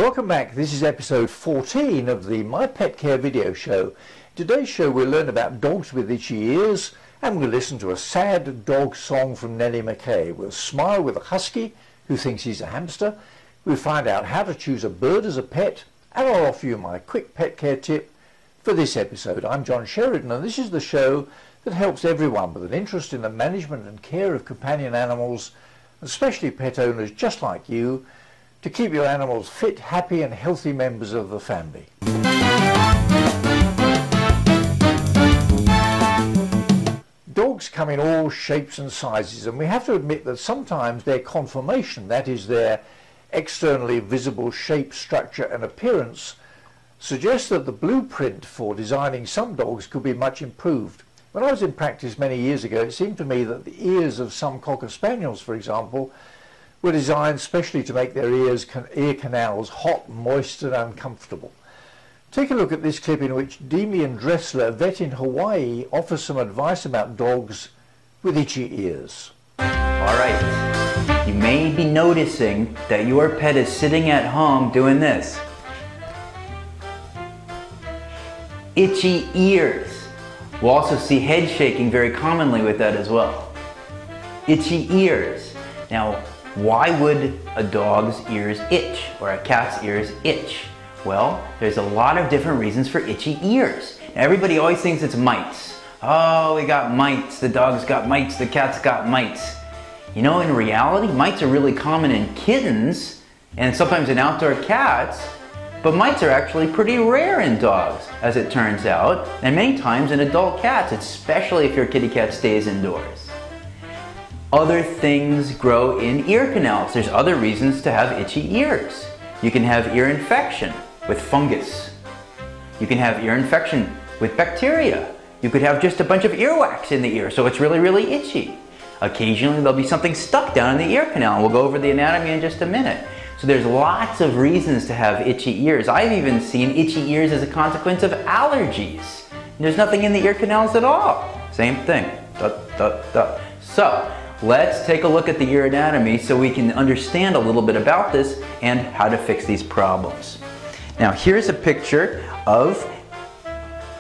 Welcome back. This is episode 14 of the My Pet Care video show. Today's show we'll learn about dogs with itchy ears, and we'll listen to a sad dog song from Nellie McKay. We'll smile with a husky who thinks he's a hamster. We'll find out how to choose a bird as a pet, and I'll offer you my quick pet care tip for this episode. I'm John Sheridan, and this is the show that helps everyone with an interest in the management and care of companion animals, especially pet owners just like you, to keep your animals fit, happy and healthy members of the family. Dogs come in all shapes and sizes, and we have to admit that sometimes their conformation, that is their externally visible shape, structure and appearance, suggests that the blueprint for designing some dogs could be much improved. When I was in practice many years ago, it seemed to me that the ears of some Cocker Spaniels, for example, were designed specially to make their ear canals hot, moist and uncomfortable. Take a look at this clip in which Demian Dressler, a vet in Hawaii, offers some advice about dogs with itchy ears. Alright, you may be noticing that your pet is sitting at home doing this. Itchy ears. We'll also see head shaking very commonly with that as well. Itchy ears. Now, why would a dog's ears itch or a cat's ears itch? Well, there's a lot of different reasons for itchy ears. Now, everybody always thinks it's mites. Oh, we got mites, the dog's got mites, the cat's got mites. You know, in reality, mites are really common in kittens and sometimes in outdoor cats. But mites are actually pretty rare in dogs, as it turns out, and many times in adult cats, especially if your kitty cat stays indoors. Other things grow in ear canals. There's other reasons to have itchy ears. You can have ear infection with fungus. You can have ear infection with bacteria. You could have just a bunch of earwax in the ear, so it's really, really itchy. Occasionally there'll be something stuck down in the ear canal, and we'll go over the anatomy in just a minute. So there's lots of reasons to have itchy ears. I've even seen itchy ears as a consequence of allergies. There's nothing in the ear canals at all. Same thing. So let's take a look at the ear anatomy so we can understand a little bit about this and how to fix these problems. Now here's a picture of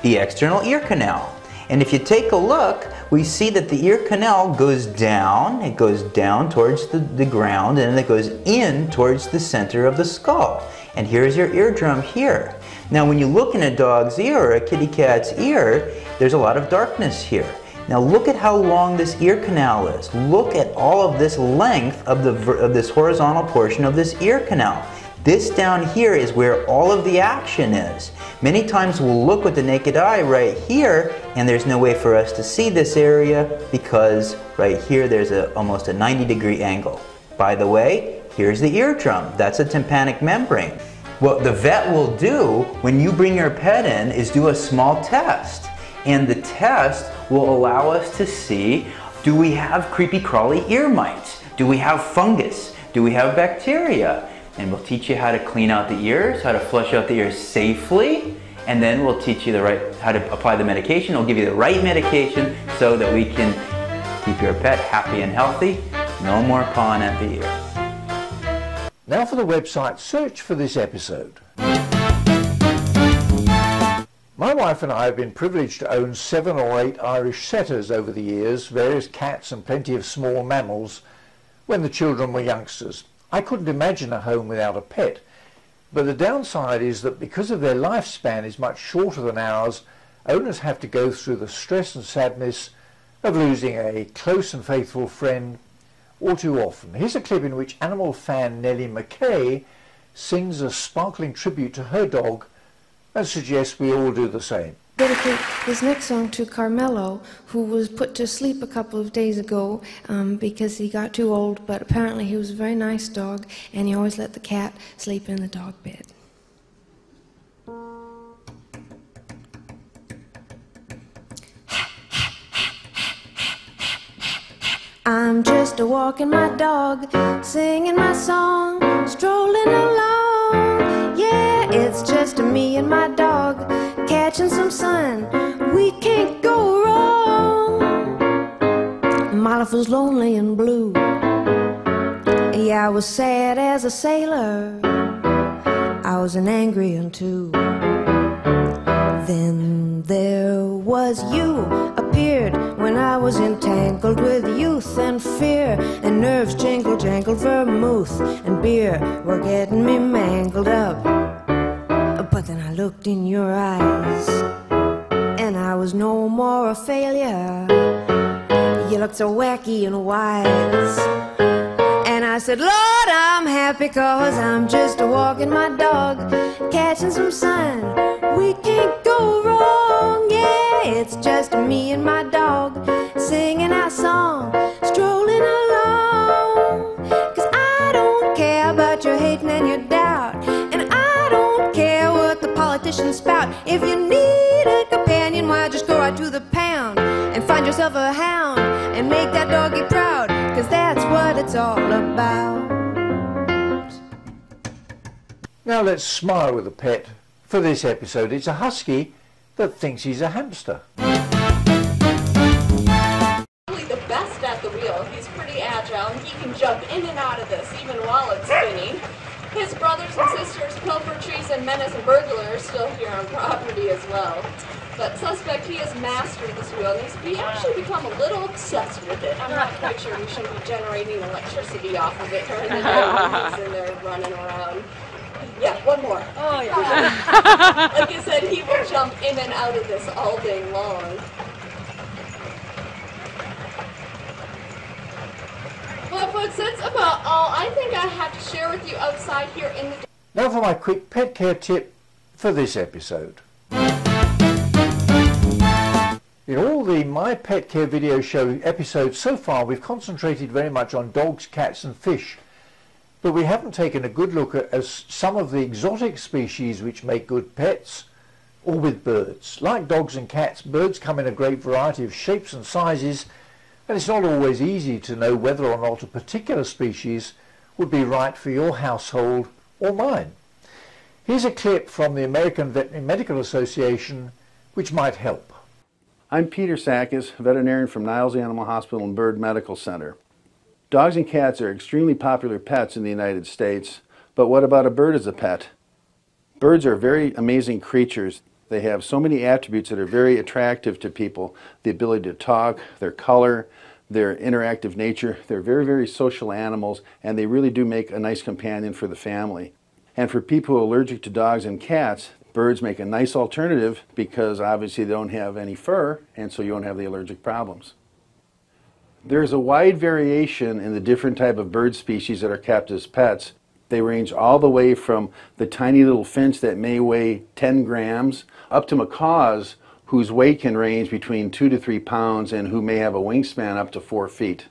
the external ear canal. And if you take a look, we see that the ear canal goes down. It goes down towards the ground, and then it goes in towards the center of the skull. And here's your eardrum here. Now when you look in a dog's ear or a kitty cat's ear, there's a lot of darkness here. Now look at how long this ear canal is. Look at all of this length of this horizontal portion of this ear canal. This down here is where all of the action is. Many times we'll look with the naked eye right here, and there's no way for us to see this area because right here there's almost a 90-degree angle. By the way, here's the eardrum. That's a tympanic membrane. What the vet will do when you bring your pet in is do a small test. And the test will allow us to see, do we have creepy crawly ear mites? Do we have fungus? Do we have bacteria? And we'll teach you how to clean out the ears, how to flush out the ears safely, and then we'll teach you how to apply the medication. We'll give you the right medication so that we can keep your pet happy and healthy. No more pawing at the ears. Now for the website search for this episode. My wife and I have been privileged to own 7 or 8 Irish setters over the years, various cats and plenty of small mammals when the children were youngsters. I couldn't imagine a home without a pet, but the downside is that because of their lifespan is much shorter than ours, owners have to go through the stress and sadness of losing a close and faithful friend all too often. Here's a clip in which animal fan Nellie McKay sings a sparkling tribute to her dog and suggests we all do the same. Dedicate this next song to Carmelo, who was put to sleep a couple of days ago because he got too old, but apparently he was a very nice dog, and he always let the cat sleep in the dog bed. I'm just a-walking my dog, singing my song, strolling along. Yeah, it's just me and my dog, catching some sun. We can't go wrong. My life was lonely and blue. Yeah, I was sad as a sailor. I was an angry one too. Then there was you, appeared when I was entangled with youth and fear, and nerves jangled, vermouth and beer were getting me mangled up. But then I looked in your eyes, and I was no more a failure. You looked so wacky and wise, and I said, Lord, I'm happy 'cause I'm just walking my dog, catching some sun. We can't go wrong, yeah, it's just me and my dog, singing our song, strolling along. 'Cause I don't care about your hating and your doubt, and I don't care what the politicians spout. If you need a companion, why just go right to the pound and find yourself a hound and make that doggy proud, 'cause that's what it's all about. Now let's smile with a pet. For this episode, it's a husky that thinks he's a hamster. Really the best at the wheel. He's pretty agile and he can jump in and out of this even while it's spinning. His brothers and sisters pilfer trees and menace and burglars still here on property as well. But suspect he has mastered this wheel and he's actually become a little obsessed with it. I'm not quite sure we shouldn't be generating electricity off of it during the day when he's in there running around. Yeah, one more. Oh, yeah. Like I said, he will jump in and out of this all day long. Well, folks, that's about all I think I have to share with you outside here in the... Now for my quick pet care tip for this episode. In all the My Pet Care video show episodes so far, we've concentrated very much on dogs, cats and fish. But we haven't taken a good look at some of the exotic species which make good pets, or with birds. Like dogs and cats, birds come in a great variety of shapes and sizes, and it's not always easy to know whether or not a particular species would be right for your household or mine. Here's a clip from the American Veterinary Medical Association which might help. I'm Peter Sakis, veterinarian from Niles Animal Hospital and Bird Medical Center. Dogs and cats are extremely popular pets in the United States, but what about a bird as a pet? Birds are very amazing creatures. They have so many attributes that are very attractive to people. The ability to talk, their color, their interactive nature. They're very, very social animals, and they really do make a nice companion for the family. And for people who are allergic to dogs and cats, birds make a nice alternative because obviously they don't have any fur, and so you don't have the allergic problems. There's a wide variation in the different type of bird species that are kept as pets. They range all the way from the tiny little finch that may weigh 10 grams up to macaws whose weight can range between 2 to 3 pounds and who may have a wingspan up to 4 feet.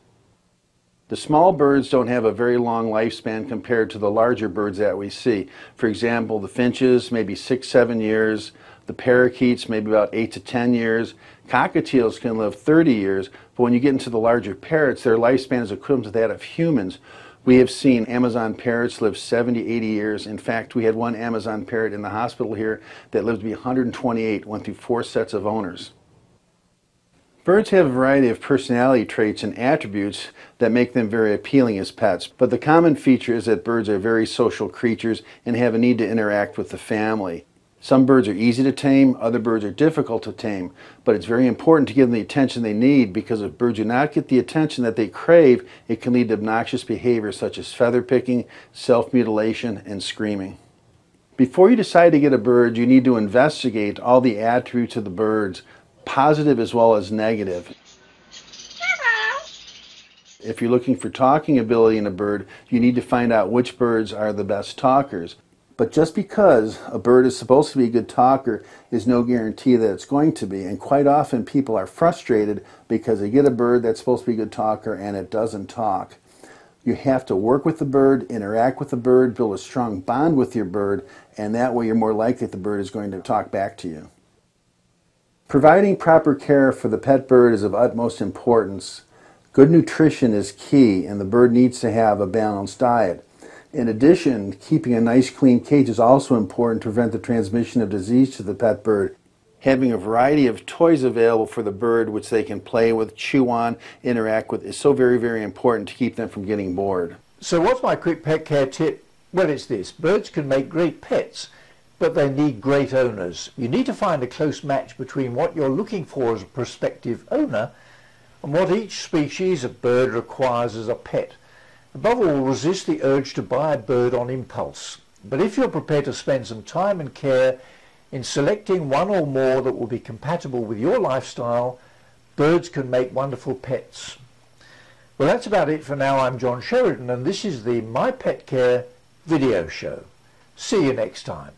The small birds don't have a very long lifespan compared to the larger birds that we see. For example, the finches maybe 6-7 years, the parakeets maybe about 8 to 10 years. Cockatiels can live 30 years, but when you get into the larger parrots, their lifespan is equivalent to that of humans. We have seen Amazon parrots live 70, 80 years. In fact, we had one Amazon parrot in the hospital here that lived to be 128, went through 4 sets of owners. Birds have a variety of personality traits and attributes that make them very appealing as pets, but the common feature is that birds are very social creatures and have a need to interact with the family. Some birds are easy to tame, other birds are difficult to tame, but it's very important to give them the attention they need, because if birds do not get the attention that they crave, it can lead to obnoxious behavior such as feather picking, self-mutilation, and screaming. Before you decide to get a bird, you need to investigate all the attributes of the birds, positive as well as negative. If you're looking for talking ability in a bird, you need to find out which birds are the best talkers. But just because a bird is supposed to be a good talker is no guarantee that it's going to be. And quite often people are frustrated because they get a bird that's supposed to be a good talker and it doesn't talk. You have to work with the bird, interact with the bird, build a strong bond with your bird, and that way you're more likely that the bird is going to talk back to you. Providing proper care for the pet bird is of utmost importance. Good nutrition is key, and the bird needs to have a balanced diet. In addition, keeping a nice clean cage is also important to prevent the transmission of disease to the pet bird. Having a variety of toys available for the bird which they can play with, chew on, interact with is so very, very important to keep them from getting bored. So what's my quick pet care tip Well, it's this. Birds can make great pets, but they need great owners. You need to find a close match between what you're looking for as a prospective owner and what each species of bird requires as a pet. Above all, resist the urge to buy a bird on impulse. But if you're prepared to spend some time and care in selecting one or more that will be compatible with your lifestyle, birds can make wonderful pets. Well, that's about it for now. I'm John Sheridan, and this is the My Pet Care video show. See you next time.